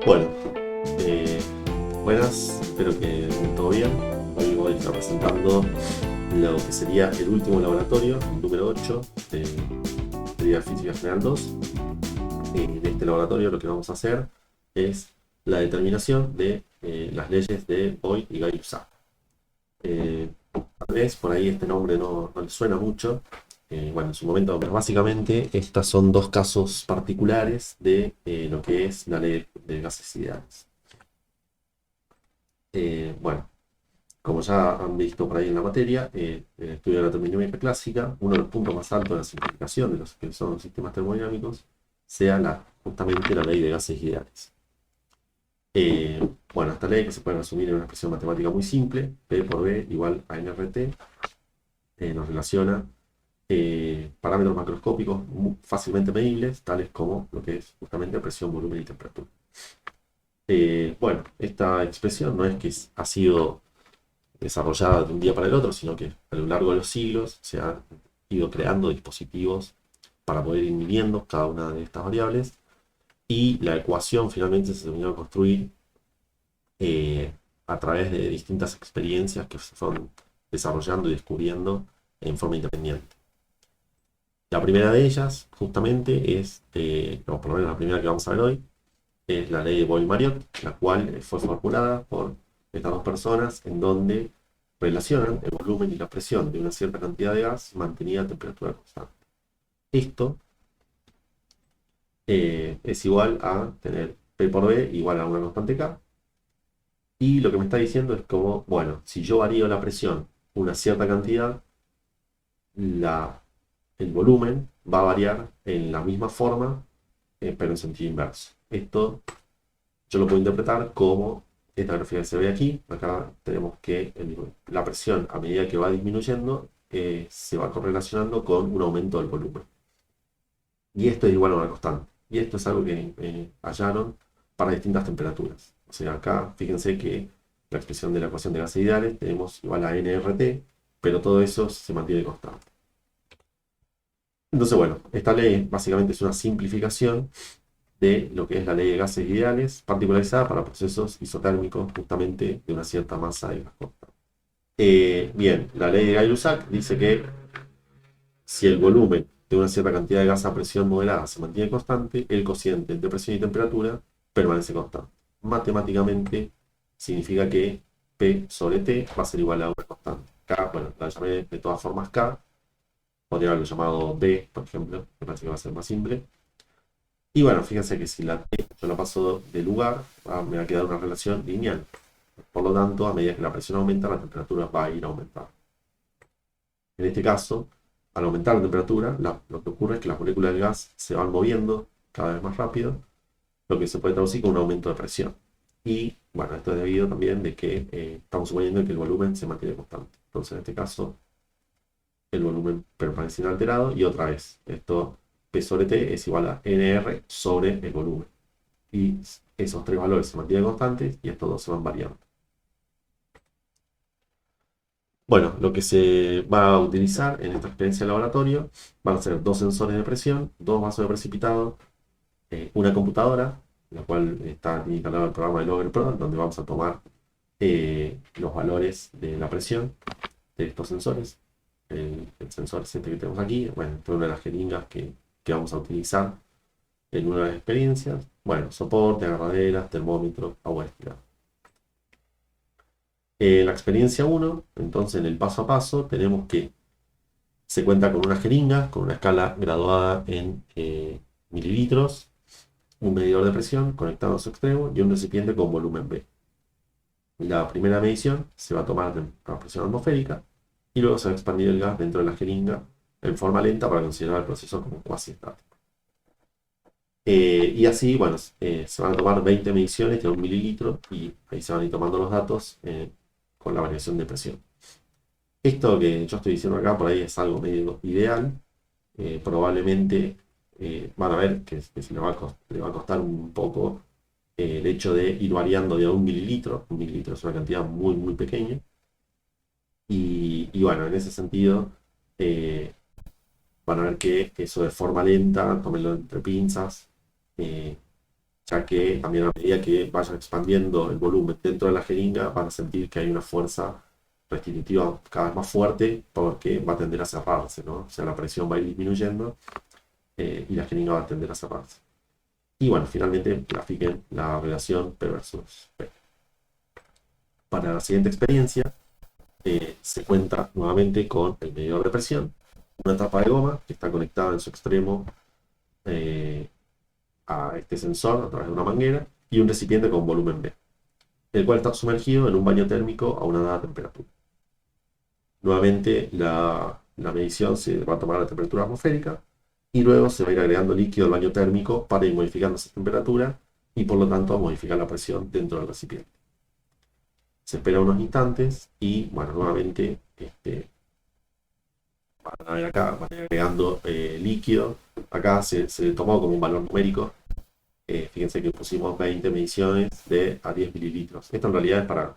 Bueno, eh, buenas, espero que todo bien. Hoy voy a estar presentando lo que sería el último laboratorio, el número 8 de Teoría de Física General 2. En este laboratorio lo que vamos a hacer es la determinación de las leyes de Boyd y Gay-Lussac. Tal vez por ahí este nombre no le suena mucho. Bueno, en su momento, pero básicamente estas son dos casos particulares de lo que es la ley de gases ideales. Bueno, como ya han visto por ahí en la materia, el estudio de la termodinámica clásica, uno de los puntos más altos de la simplificación de los que son los sistemas termodinámicos, sea justamente la ley de gases ideales. Bueno, esta ley que se puede resumir en una expresión matemática muy simple, P por B igual a nRT, nos relaciona parámetros macroscópicos fácilmente medibles, tales como lo que es justamente presión, volumen y temperatura. Bueno, esta expresión no es que ha sido desarrollada de un día para el otro, sino que a lo largo de los siglos se han ido creando dispositivos para poder ir midiendo cada una de estas variables y la ecuación finalmente se terminó de construir eh, a través de distintas experiencias que se fueron desarrollando y descubriendo en forma independiente. La primera de ellas, justamente, es, o por lo menos la primera que vamos a ver hoy, es la ley de Boyle-Mariotte, la cual fue formulada por estas dos personas en donde relacionan el volumen y la presión de una cierta cantidad de gas mantenida a temperatura constante. Esto es igual a tener P por B igual a una constante K. Y lo que me está diciendo es como, bueno, si yo varío la presión una cierta cantidad, la, el volumen va a variar en la misma forma, pero en sentido inverso. Esto yo lo puedo interpretar como esta gráfica que se ve aquí. Acá tenemos que la presión a medida que va disminuyendo se va correlacionando con un aumento del volumen. Y esto es igual a una constante. Y esto es algo que hallaron para distintas temperaturas. O sea, acá fíjense que la expresión de la ecuación de gases ideales tenemos igual a nRT, pero todo eso se mantiene constante. Entonces, bueno, esta ley básicamente es una simplificación de lo que es la ley de gases ideales, particularizada para procesos isotérmicos justamente de una cierta masa de gas constante. Bien, la ley de Gay-Lussac dice que si el volumen de una cierta cantidad de gas a presión moderada se mantiene constante, el cociente entre presión y temperatura permanece constante. Matemáticamente significa que P sobre T va a ser igual a una constante. K, bueno, la llamé de todas formas K, podría haberlo llamado B, por ejemplo, me parece que va a ser más simple. Y bueno, fíjense que si la T yo la paso de lugar, me va a quedar una relación lineal. Por lo tanto, a medida que la presión aumenta, la temperatura va a ir aumentando. En este caso, al aumentar la temperatura, lo que ocurre es que las moléculas del gas se van moviendo cada vez más rápido, lo que se puede traducir con un aumento de presión. Y bueno, esto es debido también de que estamos suponiendo que el volumen se mantiene constante. Entonces, en este caso, el volumen permanece inalterado y otra vez, esto P sobre T es igual a NR sobre el volumen. Y esos tres valores se mantienen constantes y estos dos se van variando. Bueno, lo que se va a utilizar en esta experiencia de laboratorio van a ser dos sensores de presión, dos vasos de precipitado, una computadora, la cual está instalado el programa de Logger Pro, donde vamos a tomar los valores de la presión de estos sensores. El sensor este que tenemos aquí, bueno, esta es una de las jeringas que vamos a utilizar en una de las experiencias. Bueno, soporte, agarraderas, termómetro, agua destilada. La experiencia 1, entonces en el paso a paso, tenemos que se cuenta con una jeringa, con una escala graduada en mililitros, un medidor de presión conectado a su extremo y un recipiente con volumen B. La primera medición se va a tomar a presión atmosférica y luego se va a expandir el gas dentro de la jeringa en forma lenta para considerar el proceso como cuasi estático. Y así, bueno, se van a tomar 20 mediciones de un mililitro y ahí se van a ir tomando los datos con la variación de presión. Esto que yo estoy diciendo acá por ahí es algo medio ideal. Probablemente van a ver que se le va a costar un poco el hecho de ir variando de un mililitro. Un mililitro es una cantidad muy, muy pequeña. Y bueno, en ese sentido, eh, van a ver que eso de forma lenta, tómenlo entre pinzas, ya ya que también a medida que vayan expandiendo el volumen dentro de la jeringa, van a sentir que hay una fuerza restitutiva cada vez más fuerte porque va a tender a cerrarse, ¿no? O sea, la presión va a ir disminuyendo y la jeringa va a tender a cerrarse. Y bueno, finalmente grafiquen la relación P versus P. Para la siguiente experiencia, se cuenta nuevamente con el medidor de presión, una tapa de goma que está conectada en su extremo a este sensor a través de una manguera y un recipiente con volumen B, el cual está sumergido en un baño térmico a una dada temperatura. Nuevamente la medición se va a tomar a la temperatura atmosférica y luego se va a ir agregando líquido al baño térmico para ir modificando esa temperatura y por lo tanto modificar la presión dentro del recipiente. Se espera unos instantes y bueno, nuevamente van a ver acá, van a ir agregando líquido. Acá se tomó como un valor numérico. Fíjense que pusimos 20 mediciones de a 10 mililitros. Esto en realidad es para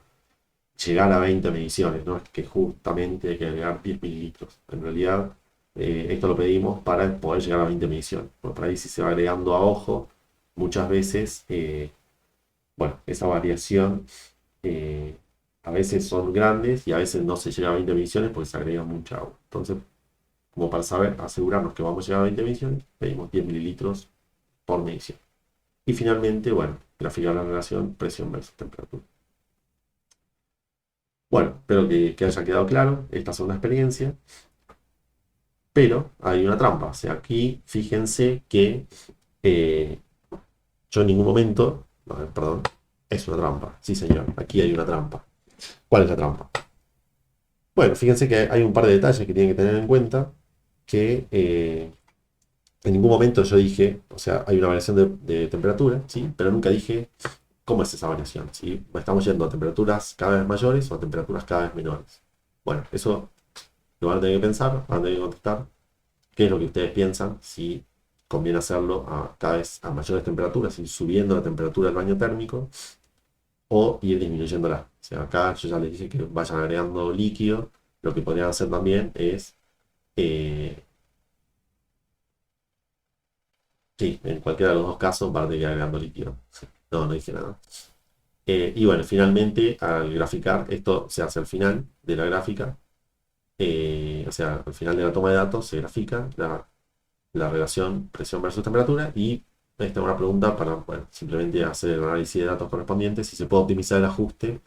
llegar a 20 mediciones, no es que justamente hay que agregar 10 mililitros. En realidad, esto lo pedimos para poder llegar a 20 mediciones. Por ahí si se va agregando a ojo, muchas veces, bueno, esa variación a veces son grandes y a veces no se llega a 20 mediciones porque se agrega mucha agua. Entonces, como para saber, asegurarnos que vamos a llegar a 20 mediciones, pedimos 10 mililitros por medición. Y finalmente, bueno, graficar la relación presión versus temperatura. Bueno, espero que haya quedado claro esta segunda experiencia. Pero hay una trampa. O sea, aquí fíjense que yo en ningún momento... A ver, perdón. Es una trampa. Sí, señor. Aquí hay una trampa. ¿Cuál es la trampa? Bueno, fíjense que hay un par de detalles que tienen que tener en cuenta. Que en ningún momento yo dije... O sea, hay una variación de temperatura, ¿sí? Pero nunca dije cómo es esa variación, ¿sí? Estamos yendo a temperaturas cada vez mayores o a temperaturas cada vez menores. Bueno, eso lo van a tener que pensar, van a tener que contestar qué es lo que ustedes piensan, si conviene hacerlo a cada vez a mayores temperaturas, ir subiendo la temperatura del baño térmico o ir disminuyéndola. O sea, acá yo ya les dije que vayan agregando líquido. Lo que podrían hacer también es, sí, en cualquiera de los dos casos van a tener que ir agregando líquido. No, no dije nada. Y bueno, finalmente al graficar, esto se hace al final de la gráfica. O sea, al final de la toma de datos se grafica la relación presión versus temperatura y esta es una pregunta para, bueno, simplemente hacer el análisis de datos correspondientes si se puede optimizar el ajuste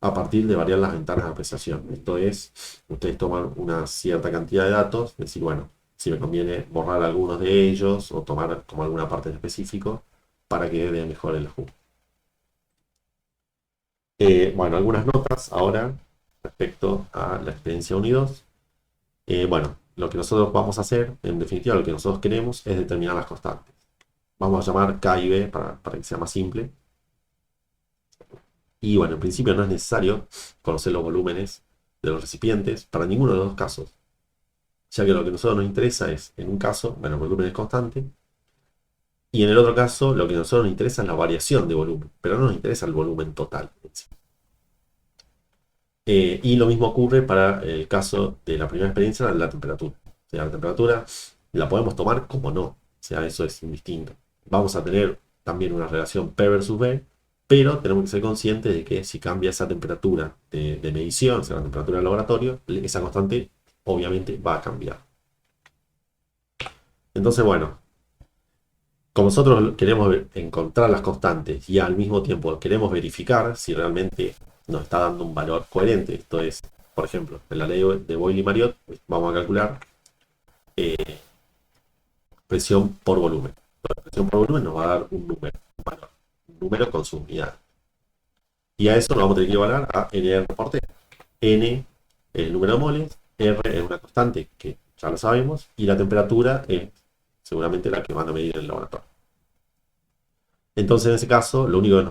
a partir de variar las ventanas de apreciación. Esto es, ustedes toman una cierta cantidad de datos, es decir, bueno, si me conviene borrar algunos de ellos o tomar como alguna parte en específico para que dé mejor el ajuste. Bueno, algunas notas ahora respecto a la experiencia 1 y 2. Bueno, lo que nosotros vamos a hacer, en definitiva, lo que nosotros queremos es determinar las constantes. Vamos a llamar K y B para que sea más simple. Y bueno, en principio no es necesario conocer los volúmenes de los recipientes para ninguno de los dos casos. Ya que lo que a nosotros nos interesa es, en un caso, bueno, el volumen es constante. Y en el otro caso, lo que a nosotros nos interesa es la variación de volumen. Pero no nos interesa el volumen total en sí. Y lo mismo ocurre para el caso de la primera experiencia, de la temperatura. O sea, la temperatura la podemos tomar como no. O sea, eso es indistinto. Vamos a tener también una relación P versus B, pero tenemos que ser conscientes de que si cambia esa temperatura de medición, o sea, la temperatura del laboratorio, esa constante obviamente va a cambiar. Entonces, bueno, como nosotros queremos encontrar las constantes y al mismo tiempo queremos verificar si realmente nos está dando un valor coherente. Esto es, por ejemplo, en la ley de Boyle-Mariotte vamos a calcular presión por volumen. La presión por volumen nos va a dar un número, un número con su unidad. Y a eso lo vamos a tener que evaluar a NR por T. N es el número de moles, R es una constante que ya lo sabemos, y la temperatura es seguramente la que van a medir en el laboratorio. Entonces, en ese caso, lo único que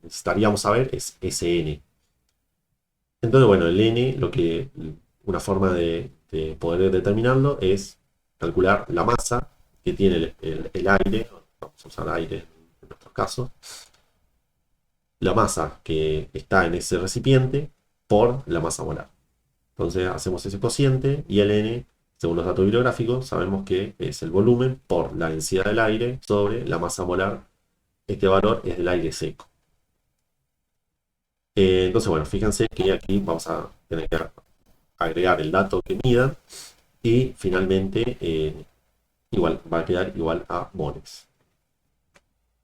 necesitaríamos saber es Sn. Entonces, bueno, el N, una forma de poder determinarlo es calcular la masa que tiene el aire, vamos a usar aire en nuestros casos, la masa que está en ese recipiente por la masa molar. Entonces hacemos ese cociente y el N, según los datos bibliográficos, sabemos que es el volumen por la densidad del aire sobre la masa molar este valor es del aire seco. Entonces, bueno, fíjense que aquí vamos a tener que agregar el dato que midan y finalmente igual va a quedar igual a moles.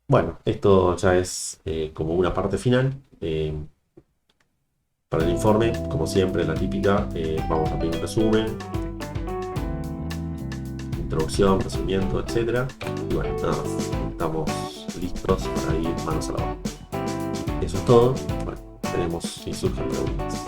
Bueno, esto ya es como una parte final. Para el informe, como siempre, la típica, vamos a pedir un resumen, introducción, procedimiento, etc. Y bueno, nada más, estamos listos para ir manos a la obra. Eso es todo. Bueno, tenemos si surgen preguntas.